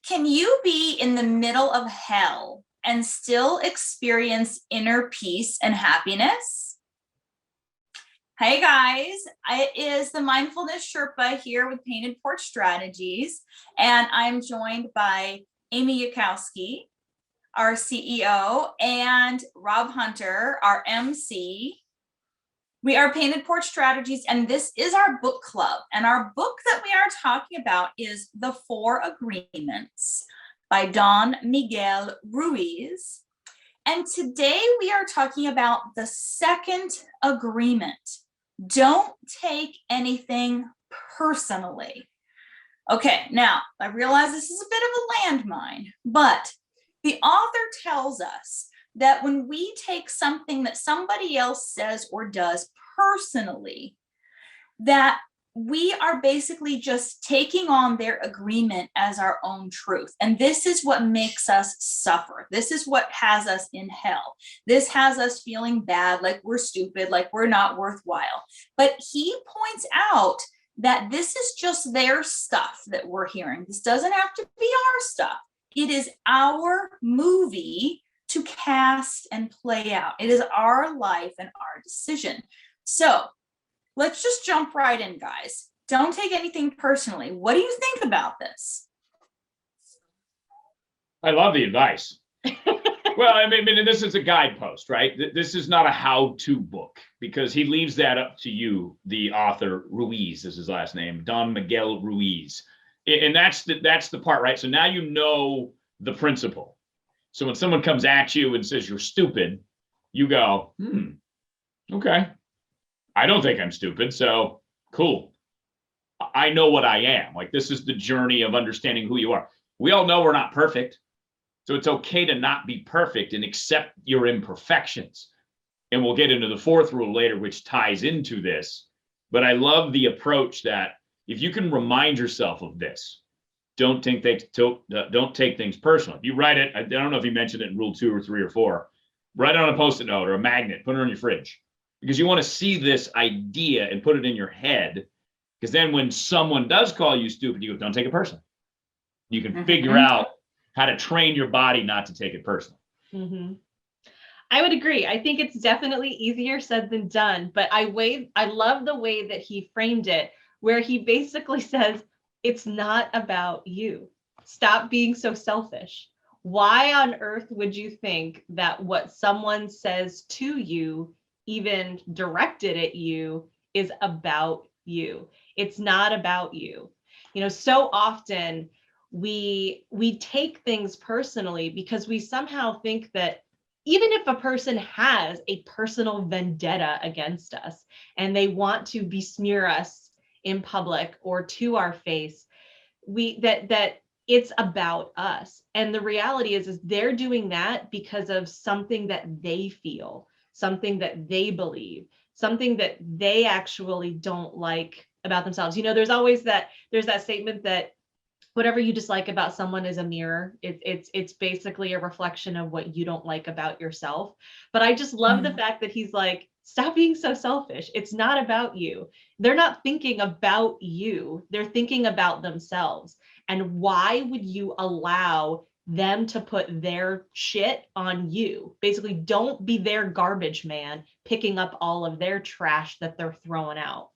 Can you be in the middle of hell and still experience inner peace and happiness? Hey guys, it is the Mindfulness Sherpa here with Painted Porch Strategies, and I'm joined by Amy Yukowski, our CEO, and Rob Hunter, our MC. We are Painted Porch Strategies, and this is our book club. And our book that we are talking about is The Four Agreements by Don Miguel Ruiz. And today we are talking about the second agreement. Don't take anything personally. Okay, now I realize this is a bit of a landmine, but the author tells us that when we take something that somebody else says or does personally, that we are basically just taking on their agreement as our own truth. And this is what makes us suffer. This is what has us in hell. This has us feeling bad, like we're stupid, like we're not worthwhile. But he points out that this is just their stuff that we're hearing. This doesn't have to be our stuff. It is our movie to cast and play out. It is our life and our decision. So let's just jump right in, guys. Don't take anything personally. What do you think about this? I love the advice. Well, I mean, this is a guidepost, right? This is not a how-to book because he leaves that up to you, the author. Ruiz is his last name, Don Miguel Ruiz. And that's the part, right? So now you know the principle. So when someone comes at you and says you're stupid, you go, okay. I don't think I'm stupid, so cool. I know what I am. Like, this is the journey of understanding who you are. We all know we're not perfect, so it's okay to not be perfect and accept your imperfections. And we'll get into the fourth rule later, which ties into this. But I love the approach that if you can remind yourself of this, don't take things personal. If you write it, I don't know if you mentioned it in rule 2 or 3 or 4, write it on a Post-it note or a magnet, put it on your fridge. Because you want to see this idea and put it in your head. Because then when someone does call you stupid, you go, don't take it personally. You can figure out how to train your body not to take it personally. I would agree. I think it's definitely easier said than done. But I love the way that he framed it, where he basically says, it's not about you. Stop being so selfish. Why on earth would you think that what someone says to you, even directed at you, is about you? It's not about you. You know, so often we take things personally because we somehow think that even if a person has a personal vendetta against us and they want to besmear us in public or to our face, that it's about us. And the reality is they're doing that because of something that they feel, something that they believe, something that they actually don't like about themselves. You know, there's that statement that whatever you dislike about someone is a mirror. It's basically a reflection of what you don't like about yourself. But I just love the fact that he's like, stop being so selfish. It's not about you. They're not thinking about you. They're thinking about themselves. And why would you allow them to put their shit on you? Basically, don't be their garbage man picking up all of their trash that they're throwing out.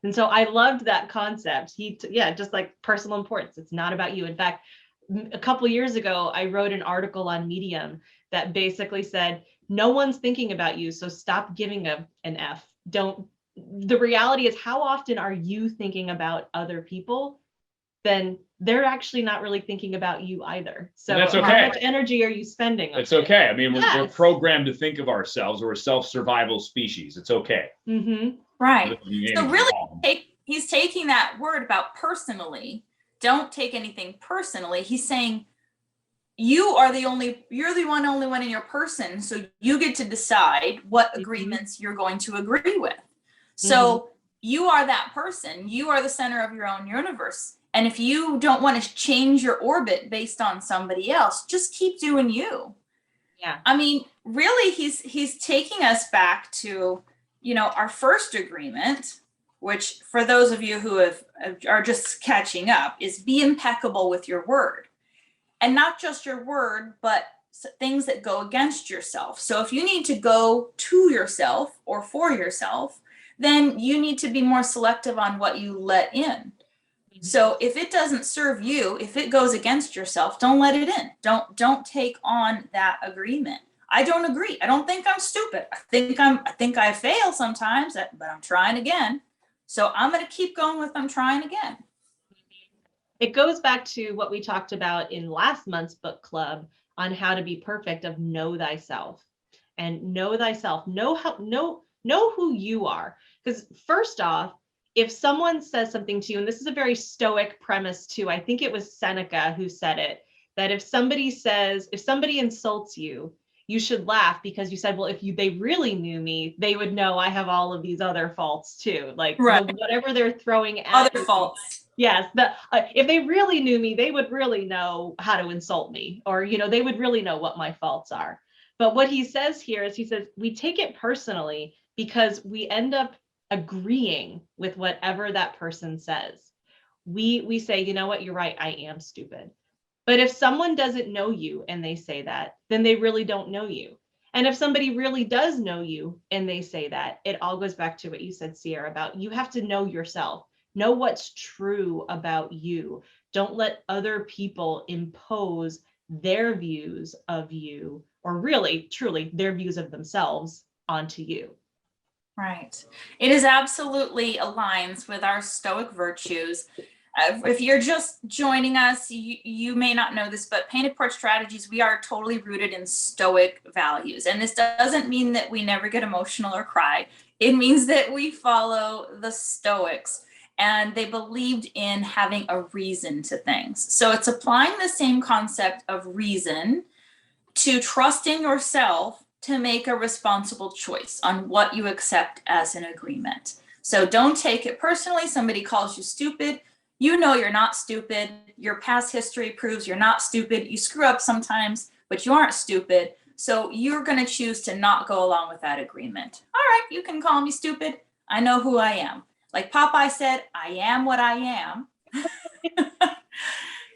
And so I loved that concept. Just like personal importance. It's not about you. In fact, a couple of years ago, I wrote an article on Medium that basically said, no one's thinking about you, so stop giving an F. The reality is, how often are you thinking about other people? Then they're actually not really thinking about you either. So that's okay. How much energy are you spending on It's okay. I mean, we're programmed to think of ourselves. We're a self-survival species. It's okay. Right. So really, he's taking that word about personally. Don't take anything personally. He's saying you're the only one in your person. So you get to decide what agreements you're going to agree with. So you are that person. You are the center of your own universe. And if you don't want to change your orbit based on somebody else, just keep doing you. Yeah. I mean, really, he's taking us back to, you know, our first agreement, which for those of you who are just catching up, is be impeccable with your word. and not just your word, but things that go against yourself. So if you need to go to yourself or for yourself, then you need to be more selective on what you let in. So if it doesn't serve you, if it goes against yourself, don't let it in. Don't take on that agreement. I don't agree. I don't think I'm stupid. I think I fail sometimes, but I'm trying again. So I'm going to keep going with I'm trying again. It goes back to what we talked about in last month's book club on how to be perfect, of know thyself. And know thyself, know who you are. Because first off, if someone says something to you, and this is a very stoic premise too, I think it was Seneca who said it, that if somebody insults you, you should laugh, because you said, well, if they really knew me, they would know I have all of these other faults too. Like right. Whatever they're throwing at other me, faults. Yes, if they really knew me, they would really know how to insult me, or, they would really know what my faults are. But what he says here is, he says, we take it personally because we end up agreeing with whatever that person says. We say, you know what, you're right, I am stupid. But if someone doesn't know you and they say that, then they really don't know you. And if somebody really does know you and they say that, it all goes back to what you said, Sierra, about you have to know yourself. Know what's true about you. Don't let other people impose their views of you, or really, truly, their views of themselves onto you. Right. It is absolutely aligns with our Stoic virtues. If you're just joining us, you may not know this, but Painted Porch Strategies, we are totally rooted in Stoic values. And this doesn't mean that we never get emotional or cry. It means that we follow the Stoics, and they believed in having a reason to things. So it's applying the same concept of reason to trusting yourself to make a responsible choice on what you accept as an agreement. So don't take it personally. Somebody calls you stupid. You know you're not stupid. Your past history proves you're not stupid. You screw up sometimes, but you aren't stupid. So you're going to choose to not go along with that agreement. All right, you can call me stupid. I know who I am. Like Popeye said, I am what I am.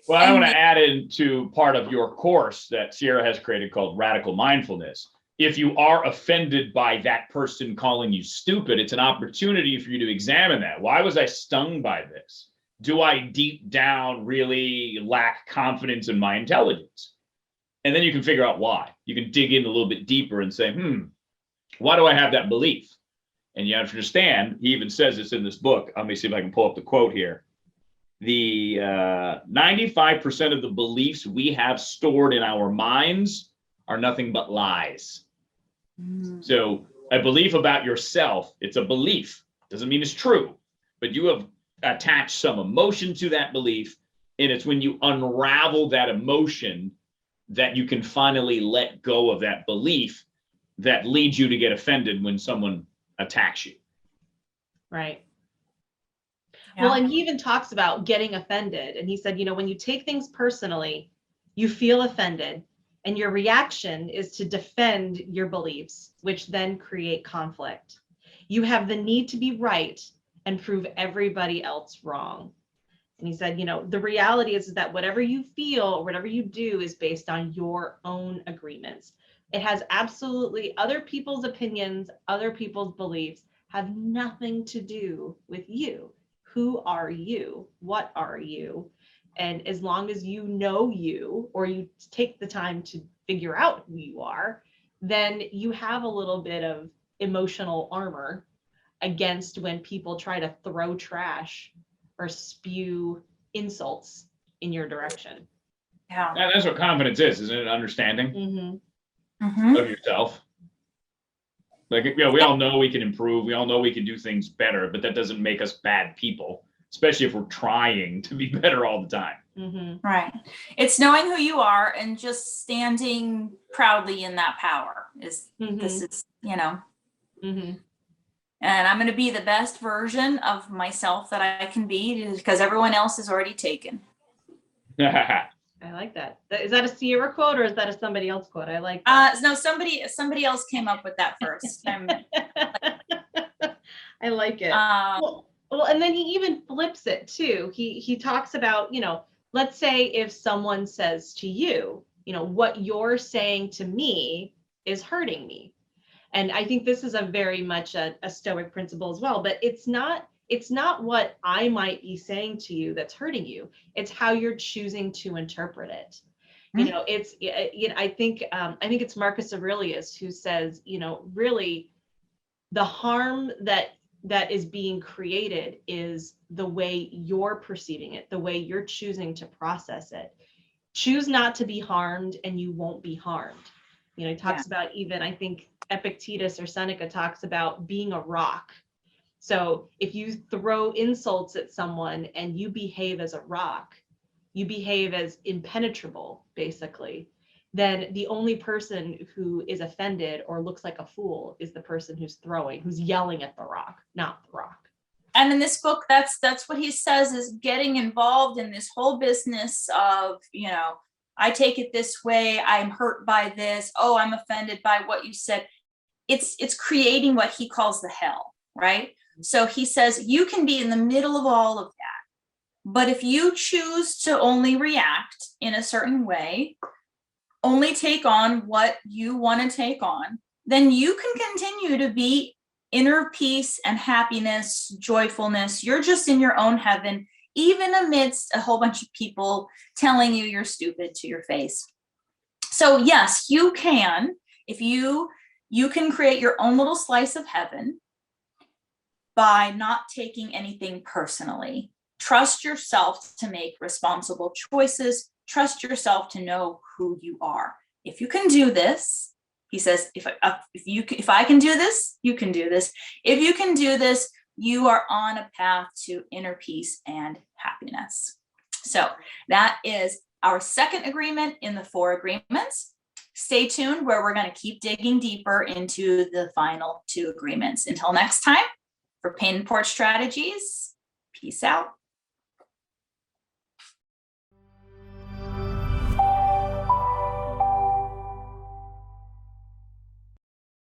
Well, I want to add into part of your course that Sierra has created called Radical Mindfulness. If you are offended by that person calling you stupid, it's an opportunity for you to examine that. Why was I stung by this? Do I deep down really lack confidence in my intelligence? And then you can figure out why. You can dig in a little bit deeper and say, why do I have that belief? And you understand, he even says this in this book. Let me see if I can pull up the quote here. The 95% of the beliefs we have stored in our minds are nothing but lies. So a belief about yourself, it's a belief. Doesn't mean it's true, but you have attached some emotion to that belief. And it's when you unravel that emotion that you can finally let go of that belief that leads you to get offended when someone attacks you. Right. Yeah. Well, and he even talks about getting offended. And he said, when you take things personally, you feel offended, and your reaction is to defend your beliefs, which then create conflict. You have the need to be right and prove everybody else wrong. And he said, the reality is that whatever you feel or whatever you do is based on your own agreements. It has absolutely other people's opinions, other people's beliefs have nothing to do with you. Who are you? What are you? And as long as you know you, or you take the time to figure out who you are, then you have a little bit of emotional armor against when people try to throw trash or spew insults in your direction. Yeah. And that's what confidence is, isn't it? Understanding of yourself. Like, we all know we can improve. We all know we can do things better, but that doesn't make us bad people, especially if we're trying to be better all the time. Right. It's knowing who you are and just standing proudly in that power is, this is, and I'm going to be the best version of myself that I can be, because everyone else is already taken. I like that. Is that a Sierra quote, or is that a somebody else quote? I like that. No, somebody else came up with that first. I like it. Well, and then he even flips it too. He talks about, let's say if someone says to you, what you're saying to me is hurting me. And I think this is a very much a Stoic principle as well, but it's not what I might be saying to you that's hurting you. It's how you're choosing to interpret it. I think it's Marcus Aurelius who says, really the harm that is being created is the way you're perceiving it, the way you're choosing to process it. Choose not to be harmed and you won't be harmed. He talks about, even I think Epictetus or Seneca talks about being a rock. So if you throw insults at someone and you behave as a rock, you behave as impenetrable, basically, then the only person who is offended or looks like a fool is the person who's yelling at the rock, not the rock. And in this book, that's what he says, is getting involved in this whole business of, I take it this way, I'm hurt by this, oh, I'm offended by what you said. It's creating what he calls the hell, right? So he says you can be in the middle of all of that, but if you choose to only react in a certain way, only take on what you want to take on, then you can continue to be inner peace and happiness, joyfulness. You're just in your own heaven, even amidst a whole bunch of people telling you you're stupid to your face. So yes, you can, if you can create your own little slice of heaven by not taking anything personally. Trust yourself to make responsible choices. Trust yourself to know who you are. If you can do this, he says, if I can do this, you can do this. If you can do this, you are on a path to inner peace and happiness. So that is our second agreement in the 4 agreements. Stay tuned, where we're going to keep digging deeper into the final 2 agreements. Until next time, for Painted Porch Strategies, peace out.